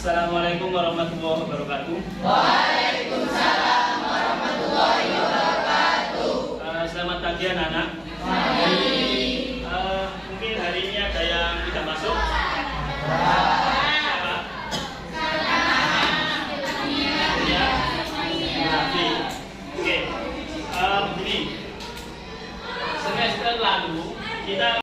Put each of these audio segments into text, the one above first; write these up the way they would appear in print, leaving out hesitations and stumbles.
Assalamualaikum warahmatullahi wabarakatuh. Waalaikumsalam warahmatullahi wabarakatuh. Selamat pagi anak-anak. Mungkin hari ini ada yang tidak masuk. Siapa? Ya. Oke. Begini. Semester lalu kita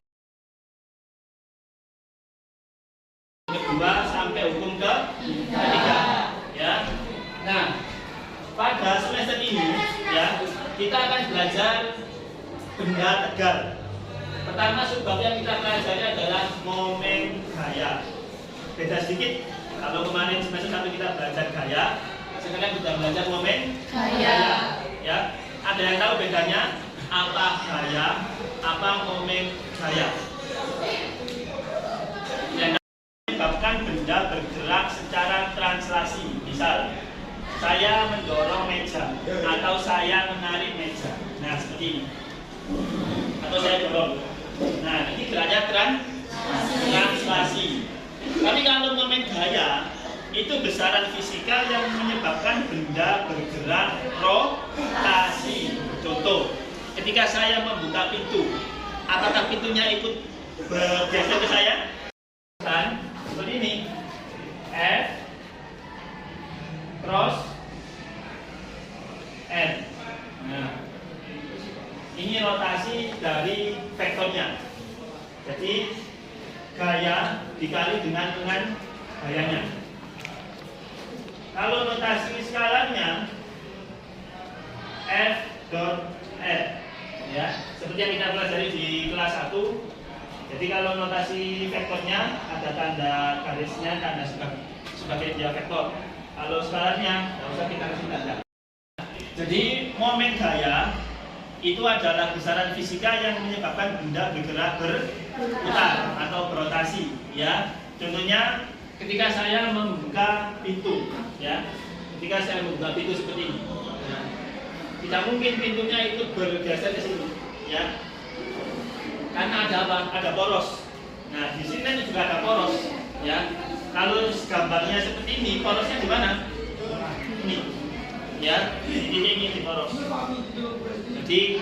kedua sampai hukum ketiga, ya. Nah, pada semester ini, ya, kita akan belajar benda tegar. Pertama, subbab yang kita pelajari adalah momen gaya. Beda sedikit. Kalau kemarin semester 1 kita belajar gaya, sekarang kita belajar momen Gaya. Ya, ada yang tahu bedanya? Apa gaya? Apa momen gaya? Menyebabkan benda bergerak secara translasi. Misal, saya mendorong meja atau saya menarik meja. Nah, seperti ini. Atau saya dorong. Nah, ini geraknya translasi. Tapi kalau momen gaya itu besaran fisika yang menyebabkan benda bergerak rotasi. Contoh, ketika saya membuka pintu, apakah pintunya ikut bergeser ke saya? Kan seperti ini, F cross N. Nah, ini rotasi dari vektornya. Jadi gaya dikali dengan gayanya. Kalau notasi skalanya F dot R, ya, seperti yang kita pelajari di kelas 1. Jadi kalau notasi vektornya ada tanda garisnya, tanda sebagai dia vektor. Kalau skalanya tidak usah kita kasih tanda. Jadi momen gaya itu adalah besaran fisika yang menyebabkan benda bergerak berputar atau berotasi, ya. Contohnya ketika saya membuka pintu, ya. Ketika saya membuka pintu seperti ini, nah, tidak mungkin pintunya itu bergeser ke sini, ya. Karena ada apa? Ada poros. Nah, di sini juga ada poros, ya. Kalau gambarnya seperti ini, porosnya di mana? Ini, ya. Ini di poros. Jadi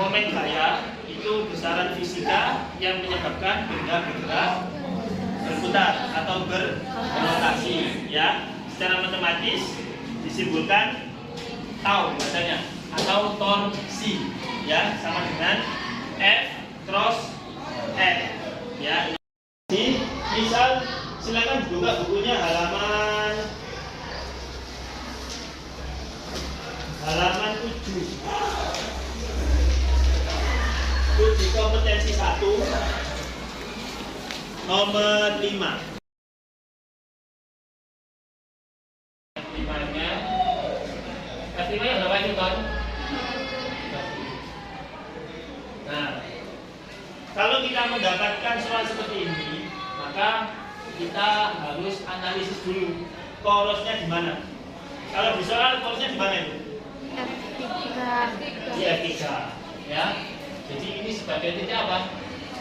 momen gaya itu besaran fisika yang menyebabkan benda bergerak berputar atau berrotasi, ya. Secara matematis disimbolkan tau bahasanya atau torsi, ya, sama dengan F cross N, ya. Jadi misal silakan buka bukunya halaman 7. Uji kompetensi 1 nomor 5. F5-nya berapa itu, Ton? Nah, kalau kita mendapatkan soal seperti ini, maka kita harus analisis dulu porosnya di mana. Kalau di soal porosnya di mana itu? Di F3, ya. Jadi ini sebagai titik apa?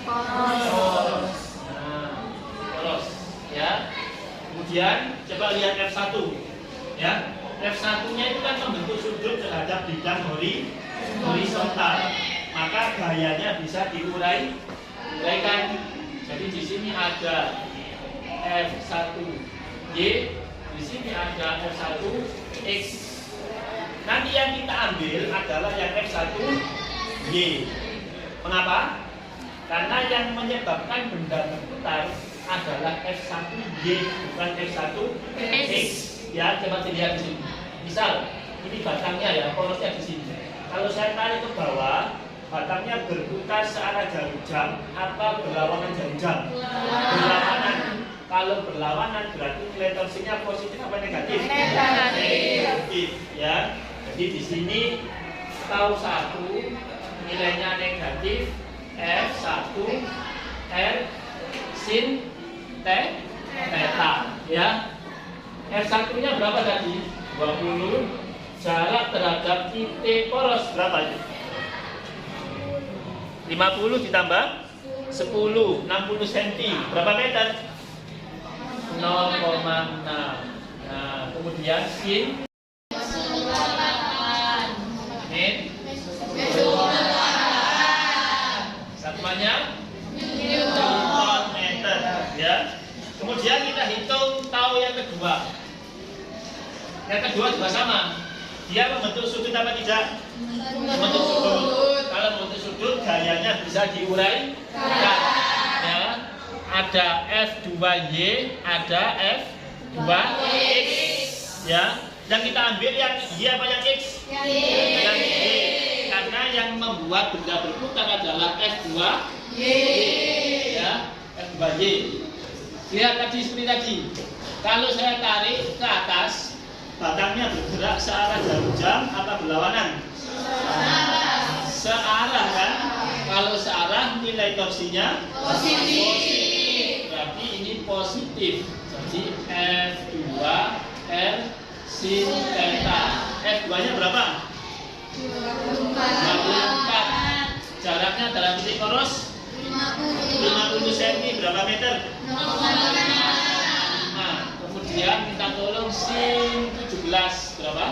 Poros. Nah, poros, ya. Kemudian coba lihat F1, ya. F1-nya itu kan membentuk sudut terhadap bidang horizontal. Maka gayanya bisa diuraikan. Jadi di sini ada F1Y, di sini ada F1X. Nanti yang kita ambil adalah yang F1Y. Mengapa? Karena yang menyebabkan benda berputar adalah F1Y, bukan F1X. Ya, coba dilihat di sini. Misal, ini batangnya, ya, porosnya di sini. Kalau saya tarik ke bawah, batangnya berputar searah jarum jam apa berlawanan jarum jam? Berlawanan. Kalau berlawanan berarti nilai torsinya positif apa negatif? Negatif, ya. Jadi di sini tau 1 nilainya negatif, F1 R sin theta, ya. F1-nya berapa tadi? 20. Jarak terhadap titik poros berapa itu? 50 ditambah 10, 60 cm. Berapa meter? 10 0,6. Nah, kemudian sin min satuannya Newton meter, ya. Kemudian kita hitung tau yang kedua. Yang kedua juga sama. Dia membentuk sudut apa tidak? Membentuk sudut. Kalau membentuk sudut, gayanya bisa diuraikan. Ya. Ada F2Y, ada F2X. Ya. Yang kita ambil yang Y apa yang X? Yang Y. Karena yang membuat benda berputar adalah F2Y. Ya, F2Y. Lihat tadi seperti tadi. Kalau saya tarik ke atas, batangnya bergerak searah jarum jam apa berlawanan? Searah kan? Kalau searah nilai torsinya positif. Berarti ini positif. Jadi F2R sin theta. F2-nya berapa? 24. Jaraknya antara titik poros 50 cm berapa meter? 5. Kemudian kita tolong sin 17 berapa?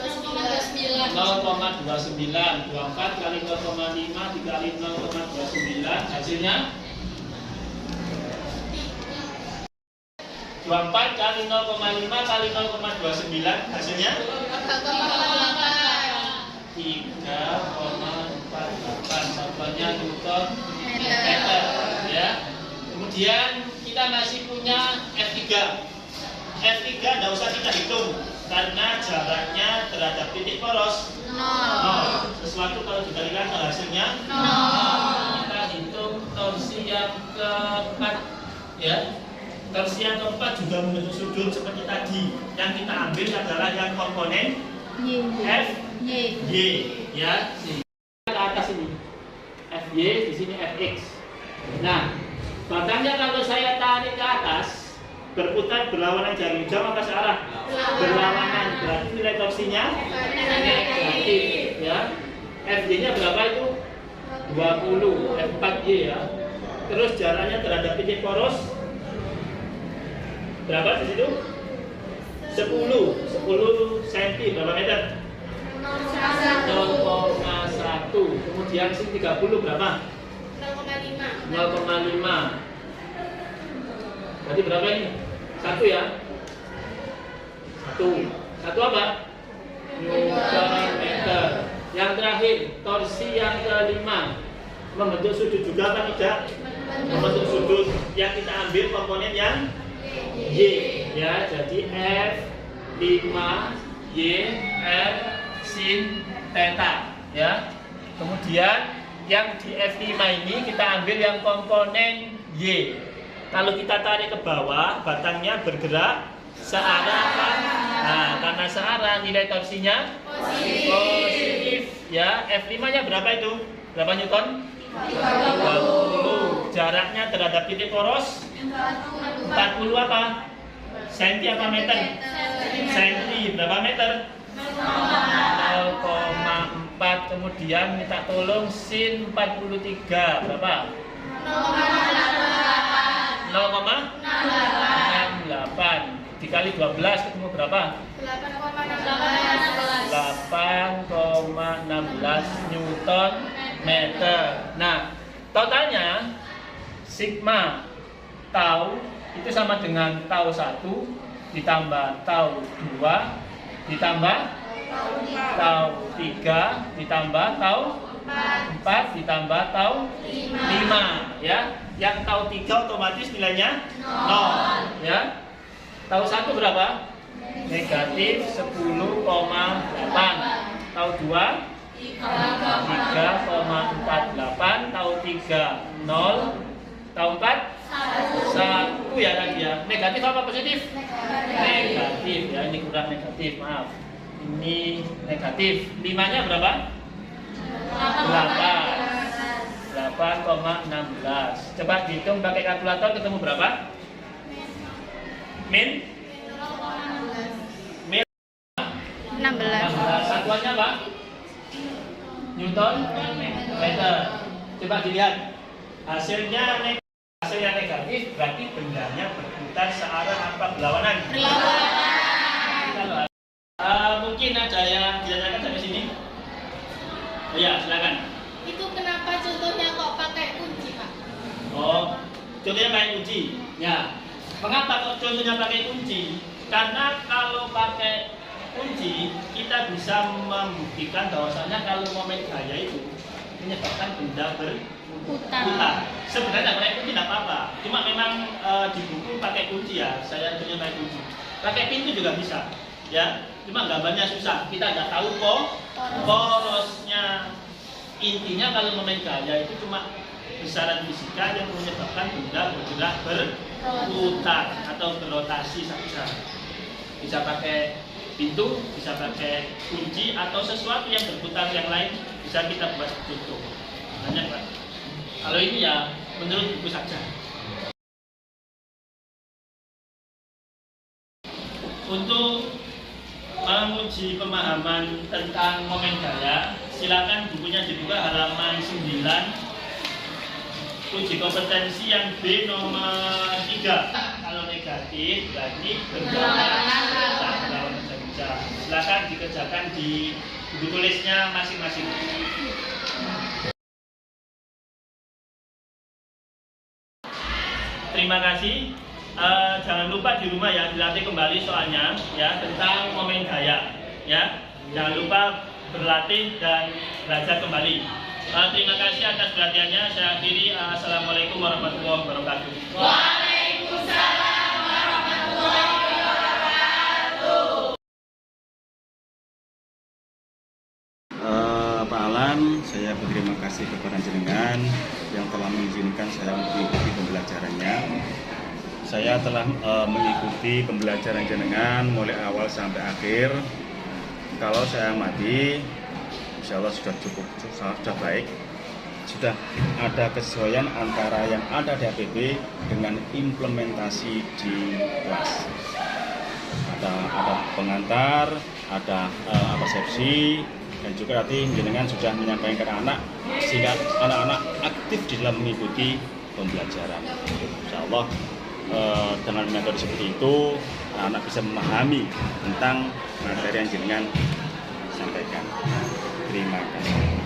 0,29. 24 kali 0,5 dikali 0,29 hasilnya 24 kali 0,5 kali 0,29 hasilnya 3,48. Satuannya Newton meter, ya. Kemudian kita masih punya F3. F3 tidak usah kita hitung karena jaraknya terhadap titik poros 0. Sesuatu kalau dikalikan hasilnya 0. Kita hitung torsi yang keempat, ya. Torsi yang keempat juga membentuk sudut seperti tadi. Yang kita ambil adalah yang komponen F Y, ya. Ke atas ini FY, di sini Fx. Nah, batangnya kalau saya tarik ke atas, berputar berlawanan jarum jam apa searah? Berlawanan. Berarti nilai torsinya negatif, ya. Fy-nya berapa itu? 20, F4Y, ya. Terus jaraknya terhadap titik poros berapa di situ? 10 cm berapa meter? 0,1. Kemudian sin 30 berapa? 0,5. Berarti berapa ini? 1, ya? 1 apa? Newton meter. Yang terakhir, torsi yang kelima. Membentuk sudut juga apa tidak? Membentuk sudut. Yang kita ambil komponen yang Y, ya. Jadi F5Y R sin theta, ya. Kemudian yang di F5 ini kita ambil yang komponen Y. Kalau kita tarik ke bawah, batangnya bergerak searah apa? Nah, karena searah nilai torsinya positif, ya. F5-nya berapa itu? Berapa Newton? 20. Jaraknya terhadap titik poros 40 apa? Senti apa meter? Senti. Berapa meter? 0,4. Kemudian minta tolong sin 43 berapa? 0,68 dikali 12 ketemu berapa? 8,16 Newton meter. Nah, totalnya sigma tau itu sama dengan tau 1 ditambah tau 2 ditambah tau 3 ditambah tau 4 ditambah tau 5, ya. Yang tau 3 otomatis nilainya 0, ya. Tau 1 berapa? Negatif 10,8. Tau 2 3,48. Tau 3 0. Tau 4 1, ya tadi, ya. Negatif apa positif? Negatif, ya. Ini kurang negatif, maaf. Ini negatif. 5-nya berapa? 8,16. Coba dihitung pakai kalkulator ketemu berapa? Min 16. Satuannya apa? Newton meter. Coba dilihat. Hasilnya negatif hasilnya negatif, berarti bendanya berputar searah apa berlawanan? Berlawanan. Mungkin ada yang ditanyakan sampai sini? Oh ya, silakan. Itu kenapa contohnya kok pakai kunci, Pak? Oh, contohnya pakai kunci. Ya, mengapa kok contohnya pakai kunci? Karena kalau pakai kunci, kita bisa membuktikan bahwasanya kalau momen gaya itu menyebabkan benda berputar. Sebenarnya pakai kunci tidak apa-apa. Cuma memang di buku pakai kunci ya. Saya contohnya pakai kunci. Pakai pintu juga bisa. Ya, cuma gambarnya susah. Kita nggak tahu kok porosnya. Intinya kalau momen gaya itu cuma besaran fisika yang menyebabkan benda bergerak berputar atau berrotasi saja. Bisa pakai pintu, bisa pakai kunci atau sesuatu yang berputar yang lain bisa kita buat contoh. Banyak, Pak. Kalau ini ya menurut buku saja. Untuk menguji pemahaman tentang momen gaya, silakan bukunya dibuka halaman 9. Uji kompetensi yang B nomor 3. Kalau negatif berarti berlawanan saja. Silakan dikerjakan di buku tulisnya masing-masing. Terima kasih. Jangan lupa di rumah ya dilatih kembali soalnya ya tentang momen gaya ya. Jangan lupa berlatih dan belajar kembali. Terima kasih atas perhatiannya. Saya akhiri. Assalamualaikum warahmatullahi wabarakatuh. Waalaikumsalam warahmatullahi wabarakatuh. Pak Alan, saya berterima kasih kepada jenengan yang telah mengizinkan saya mengikuti pembelajarannya. Saya telah mengikuti pembelajaran jenengan mulai awal sampai akhir. Kalau saya amati, insya Allah sudah cukup, sudah baik. Sudah ada kesesuaian antara yang ada di APB dengan implementasi di kelas. Ada pengantar, ada persepsi, dan juga nanti jenengan sudah menyampaikan ke anak sehingga anak-anak aktif di dalam mengikuti pembelajaran. Insya Allah dengan metode seperti itu anak bisa memahami tentang materi yang jenengan sampaikan. Terima kasih.